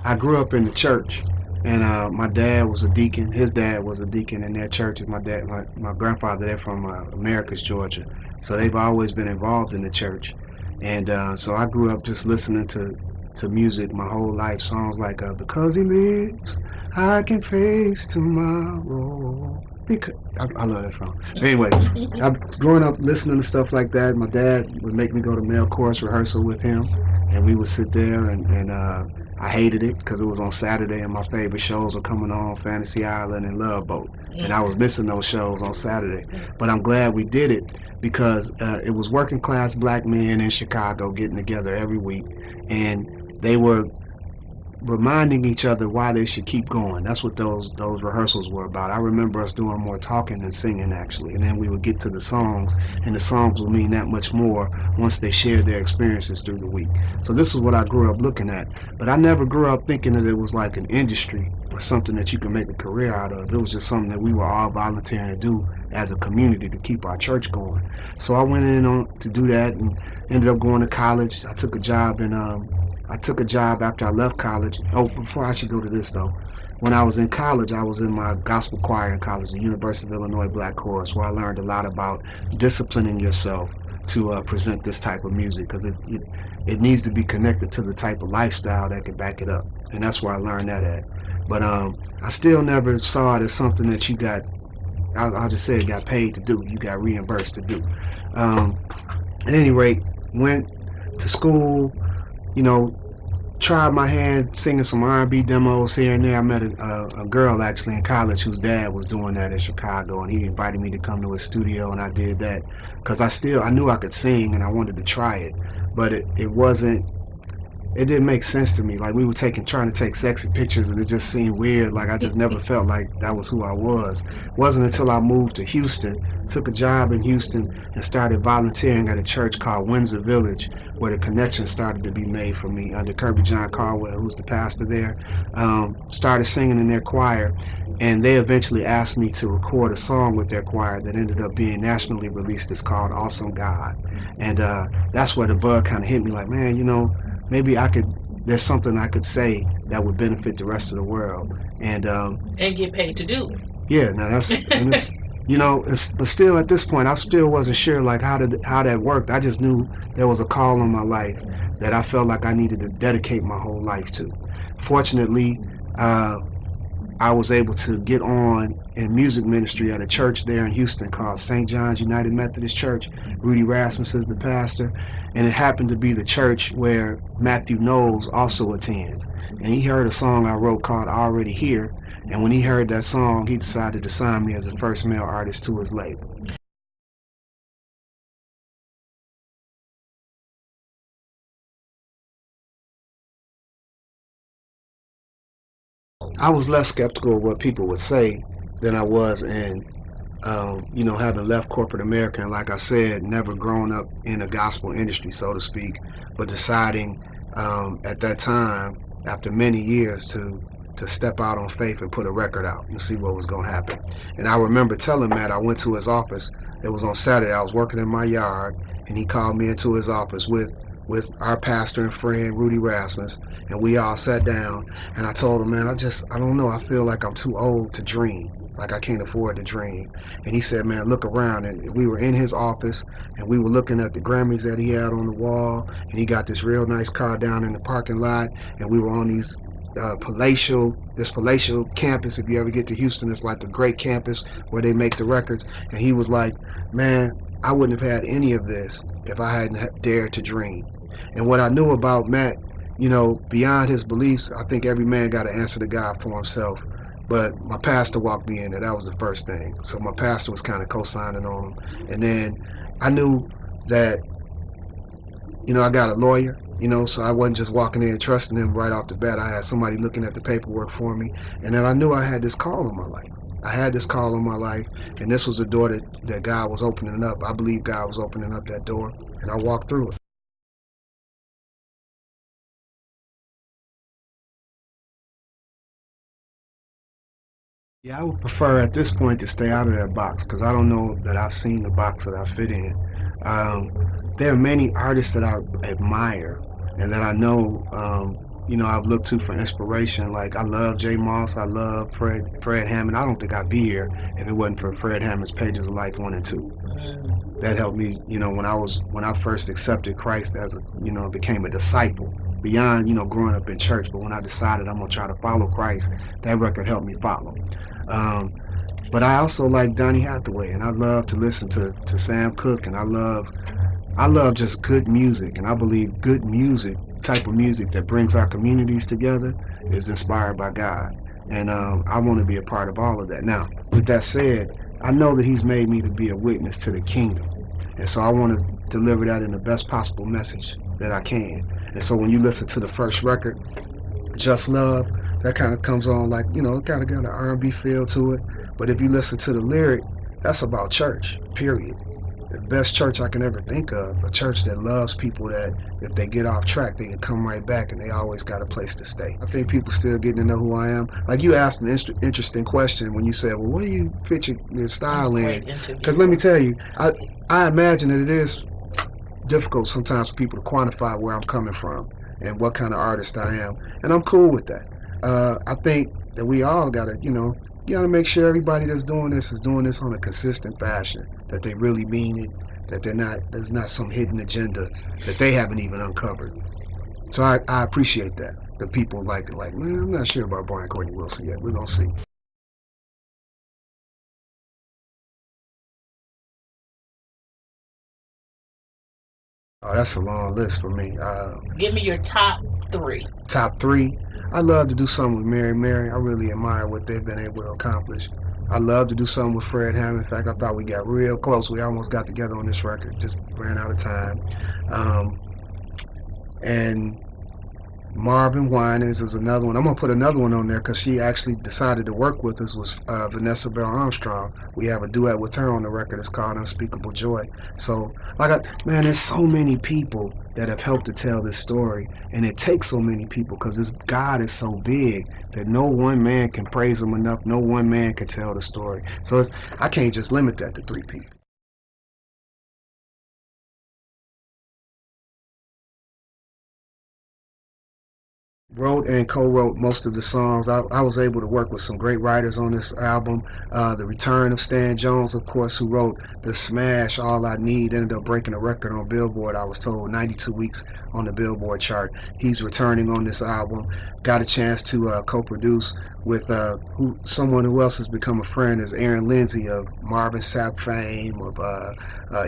I grew up in the church, and my dad was a deacon. His dad was a deacon in their churches. My grandfather, they're from Americus, Georgia, so they've always been involved in the church. And so I grew up just listening to music my whole life. Songs like "Because He Lives, I Can Face Tomorrow." Because I love that song. Anyway, I've growing up listening to stuff like that. My dad would make me go to male chorus rehearsal with him, and we would sit there and I hated it because it was on Saturday and my favorite shows were coming on, Fantasy Island and Love Boat, and I was missing those shows on Saturday. But I'm glad we did it because it was working class black men in Chicago getting together every week, and they were reminding each other why they should keep going. That's what those rehearsals were about. I remember us doing more talking than singing actually, and then we would get to the songs, and the songs would mean that much more once they shared their experiences through the week. So this is what I grew up looking at, but I never grew up thinking that it was like an industry or something that you can make a career out of. It was just something that we were all volunteering to do as a community to keep our church going. So I went in on to do that and ended up going to college. I took a job after I left college. Oh, before I should go to this though, when I was in college, I was in my gospel choir in college, the University of Illinois Black Chorus, where I learned a lot about disciplining yourself to present this type of music, because it needs to be connected to the type of lifestyle that can back it up, and that's where I learned that at. But I still never saw it as something that you got. I'll just say it got paid to do. You got reimbursed to do. At any rate, went to school. You know, tried my hand singing some R&B demos here and there. I met a girl actually in college whose dad was doing that in Chicago, and he invited me to come to his studio, and I did that because I knew I could sing and I wanted to try it, but it didn't make sense to me. Like, we were trying to take sexy pictures, and it just seemed weird. Like, I just never felt like that was who I was. It wasn't until I moved to Houston, took a job in Houston, and started volunteering at a church called Windsor Village, where the connection started to be made for me under Kirby John Caldwell, who's the pastor there. Started singing in their choir, and they eventually asked me to record a song with their choir that ended up being nationally released. It's called Awesome God. And that's where the bug kind of hit me, like, man, maybe there's something I could say that would benefit the rest of the world. And get paid to do it. Yeah, now and but still at this point, I still wasn't sure like how that worked. I just knew there was a call on my life that I felt like I needed to dedicate my whole life to. Fortunately, I was able to get on in music ministry at a church there in Houston called St. John's United Methodist Church. Rudy Rasmus is the pastor, and it happened to be the church where Matthew Knowles also attends. And he heard a song I wrote called Already Here, and when he heard that song, he decided to sign me as the first male artist to his label. I was less skeptical of what people would say than I was in, having left corporate America and, like I said, never grown up in a gospel industry, so to speak, but deciding at that time, after many years, to step out on faith and put a record out and see what was going to happen. And I remember telling Matt, I went to his office. It was on Saturday. I was working in my yard, and he called me into his office with our pastor and friend Rudy Rasmus, and we all sat down, and I told him, man, I don't know, I feel like I'm too old to dream, like I can't afford to dream. And he said, man, look around. And we were in his office, and we were looking at the Grammys that he had on the wall, and he got this real nice car down in the parking lot, and we were on these palatial campus. If you ever get to Houston, it's like a great campus where they make the records. And he was like, man, I wouldn't have had any of this if I hadn't dared to dream. And what I knew about Matt, beyond his beliefs, I think every man got to answer to God for himself. But my pastor walked me in, and that was the first thing. So my pastor was kind of co-signing on him. And then I knew that, I got a lawyer, so I wasn't just walking in and trusting him right off the bat. I had somebody looking at the paperwork for me. And then I knew I had this call in my life. I had this call in my life, and this was the door that God was opening up. I believe God was opening up that door, and I walked through it. Yeah, I would prefer at this point to stay out of that box because I don't know that I've seen the box that I fit in. There are many artists that I admire and that I know I've looked to for inspiration. Like I love J Moss, I love Fred Hammond. I don't think I'd be here if it wasn't for Fred Hammond's Pages of Life 1 and 2. That helped me, when I first accepted Christ as became a disciple. Beyond, growing up in church, but when I decided I'm gonna try to follow Christ, that record helped me follow. But I also like Donny Hathaway, and I love to listen to Sam Cooke, and I love just good music, and I believe good music, type of music that brings our communities together, is inspired by God, and I want to be a part of all of that. Now, with that said, I know that He's made me to be a witness to the kingdom, and so I want to deliver that in the best possible message that I can. And so when you listen to the first record, Just Love, that kind of comes on like, it kind of got an R&B feel to it. But if you listen to the lyric, that's about church, period. The best church I can ever think of, a church that loves people, that if they get off track, they can come right back and they always got a place to stay. I think people still getting to know who I am. Like you asked an interesting question when you said, well, what do you fit your style in? Because let me tell you, I imagine that it is difficult sometimes for people to quantify where I'm coming from and what kind of artist I am, and I'm cool with that. I think that we all gotta, you gotta make sure everybody that's doing this is doing this on a consistent fashion, that they really mean it, that there's not some hidden agenda that they haven't even uncovered. So I appreciate that. The people like, man, I'm not sure about Brian Courtney Wilson yet. We're gonna see. Oh, that's a long list for me. Give me your top 3. Top 3. I love to do something with Mary. I really admire what they've been able to accomplish. I love to do something with Fred Hammond. In fact, I thought we got real close. We almost got together on this record. Just ran out of time. And Marvin Winans is another one. I'm going to put another one on there because she actually decided to work with us, was Vanessa Bell Armstrong. We have a duet with her on the record. It's called Unspeakable Joy. So, man, there's so many people that have helped to tell this story. And it takes so many people because this God is so big that no one man can praise Him enough. No one man can tell the story. So I can't just limit that to 3 people. Wrote and co-wrote most of the songs. I was able to work with some great writers on this album. The return of Stan Jones, of course, who wrote the smash All I Need, ended up breaking a record on Billboard, I was told, 92 weeks on the Billboard chart. He's returning on this album. Got a chance to co-produce with someone who else has become a friend, is Aaron Lindsay of Marvin Sapp fame, of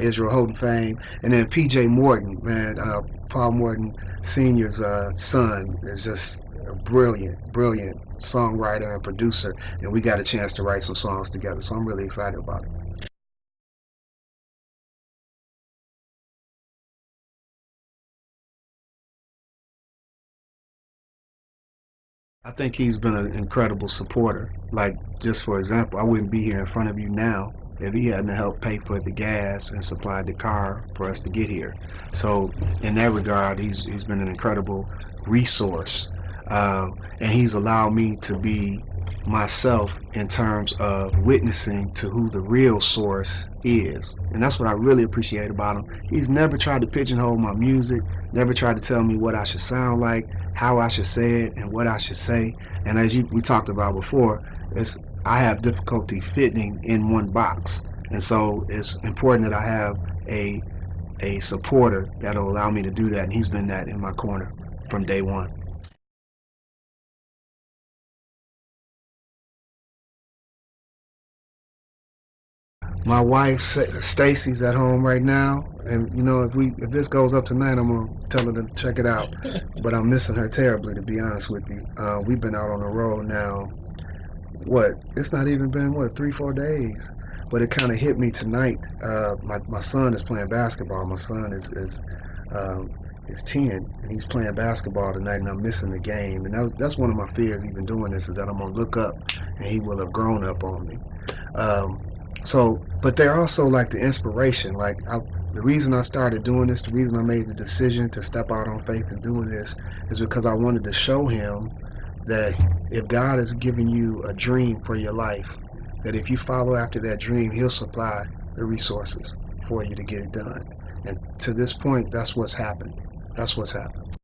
Israel Houghton fame, and then P.J. Morton, man, Paul Morton Sr.'s son, is just a brilliant songwriter and producer, and we got a chance to write some songs together, so I'm really excited about it. I think he's been an incredible supporter. Like, just for example, I wouldn't be here in front of you now if he hadn't helped pay for the gas and supplied the car for us to get here. So in that regard, he's been an incredible resource, and he's allowed me to be myself in terms of witnessing to who the real source is. And that's what I really appreciate about him. He's never tried to pigeonhole my music, never tried to tell me what I should sound like, how I should say it, and what I should say. And as we talked about before, I have difficulty fitting in one box. And so it's important that I have a supporter that'll allow me to do that. And he's been that in my corner from day one. My wife Stacy's at home right now, and if this goes up tonight, I'm gonna tell her to check it out. But I'm missing her terribly, to be honest with you. We've been out on the road now. It's not even been 3-4 days, but it kind of hit me tonight. My son is playing basketball. My son is 10, and he's playing basketball tonight, and I'm missing the game. And that's one of my fears, even doing this, is that I'm gonna look up and he will have grown up on me. But they're also like the inspiration. The reason I started doing this, the reason I made the decision to step out on faith and doing this, is because I wanted to show him that if God has given you a dream for your life, that if you follow after that dream, He'll supply the resources for you to get it done. And to this point, that's what's happened. That's what's happened.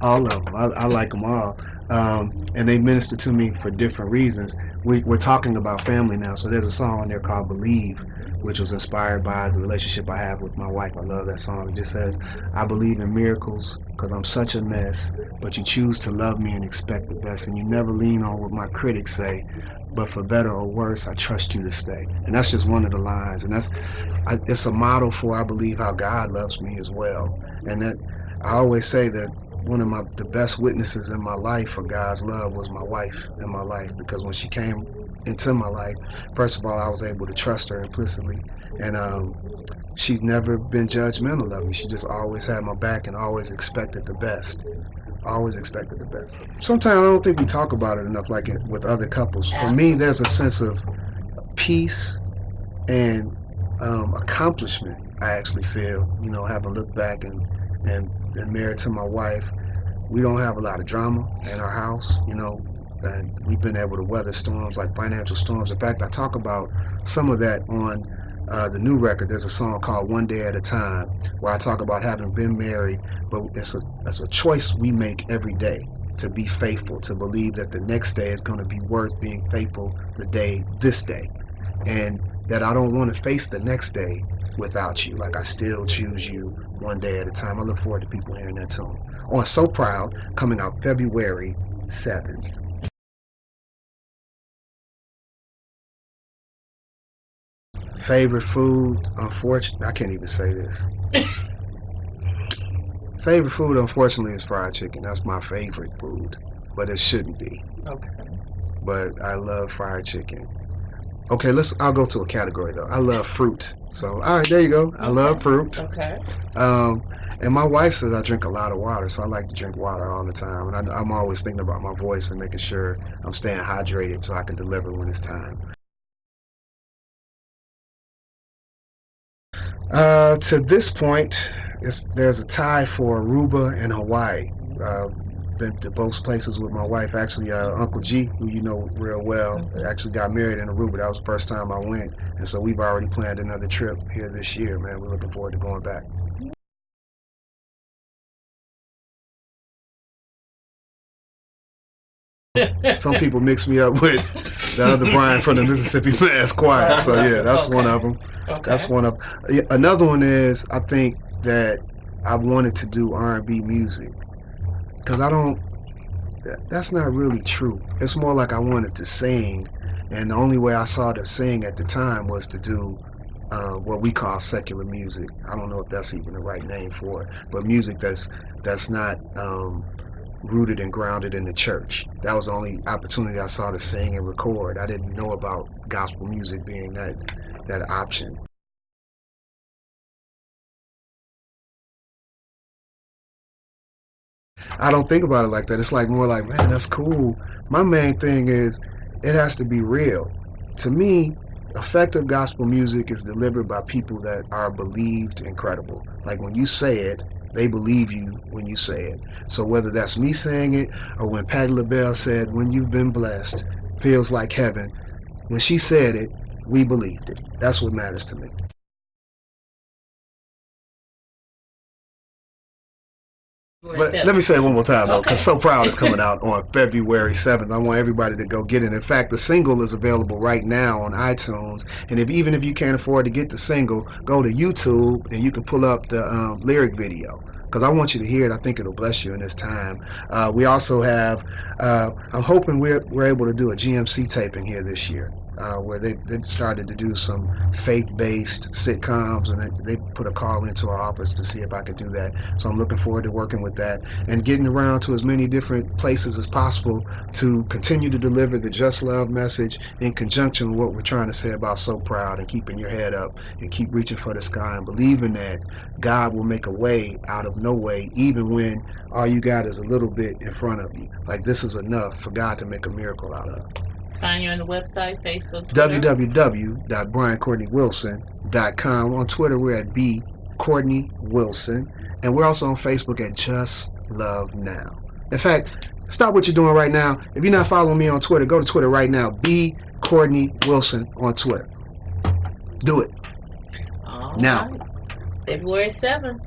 All of them. I like them all. And they minister to me for different reasons. We're talking about family now, so there's a song on there called Believe, which was inspired by the relationship I have with my wife. I love that song. It just says, I believe in miracles because I'm such a mess, but you choose to love me and expect the best, and you never lean on what my critics say, but for better or worse, I trust you to stay. And that's just one of the lines, and it's a model for, I believe, how God loves me as well. And that I always say that one of the best witnesses in my life for God's love was my wife in my life, because when she came into my life, first of all, I was able to trust her implicitly, and she's never been judgmental of me. She just always had my back and always expected the best. Always expected the best. Sometimes I don't think we talk about it enough, like with other couples. For me, there's a sense of peace and accomplishment. I actually feel, having looked back and been married to my wife. We don't have a lot of drama in our house, and we've been able to weather storms like financial storms. In fact, I talk about some of that on the new record. There's a song called One Day at a Time, where I talk about having been married, but it's a choice we make every day to be faithful, to believe that the next day is going to be worth being faithful this day, and that I don't want to face the next day without you. Like, I still choose you one day at a time. I look forward to people hearing that tune. On So Proud, coming out February 7th. Favorite food, unfortunately, I can't even say this. Favorite food, unfortunately, is fried chicken. That's my favorite food, but it shouldn't be. Okay. But I love fried chicken. Okay, I'll go to a category though. I love fruit. So, all right, there you go. I love fruit. Okay. And my wife says I drink a lot of water, so I like to drink water all the time. And I'm always thinking about my voice and making sure I'm staying hydrated so I can deliver when it's time. To this point, there's a tie for Aruba and Hawaii. Been to both places with my wife. Actually, Uncle G, who you know real well, actually got married in Aruba. That was the first time I went, and so we've already planned another trip here this year, man. We're looking forward to going back. Some people mix me up with the other Brian from the Mississippi Mass Choir, so yeah, that's one of them. Okay. That's one of. Another one is, I think that I wanted to do R&B music, because that's not really true. It's more like I wanted to sing, and the only way I saw to sing at the time was to do what we call secular music. I don't know if that's even the right name for it, but music that's not rooted and grounded in the church. That was the only opportunity I saw to sing and record. I didn't know about gospel music being that option. I don't think about it like that. It's like more like, man, that's cool. My main thing is it has to be real. To me, effective gospel music is delivered by people that are believed and credible. Like, when you say it, they believe you when you say it. So whether that's me saying it, or when Patti LaBelle said, when you've been blessed, feels like heaven, when she said it, we believed it. That's what matters to me. But let me say it one more time, though, because So Proud is coming out on February 7th. I want everybody to go get it. In fact, the single is available right now on iTunes. And even if you can't afford to get the single, go to YouTube and you can pull up the lyric video, because I want you to hear it. I think it'll bless you in this time. We also have, I'm hoping we're able to do a GMC taping here this year. Where they started to do some faith-based sitcoms, and they put a call into our office to see if I could do that. So I'm looking forward to working with that and getting around to as many different places as possible to continue to deliver the Just Love message in conjunction with what we're trying to say about So Proud, and keeping your head up and keep reaching for the sky and believing that God will make a way out of no way, even when all you got is a little bit in front of you. Like, this is enough for God to make a miracle out of. Find you on the website, Facebook, Twitter. www.briancourtneywilson.com. On Twitter, we're at @BCourtneyWilson. And we're also on Facebook at Just Love Now. In fact, stop what you're doing right now. If you're not following me on Twitter, go to Twitter right now. @Courtney_Wilson on Twitter. Do it. All now. right. February 7th.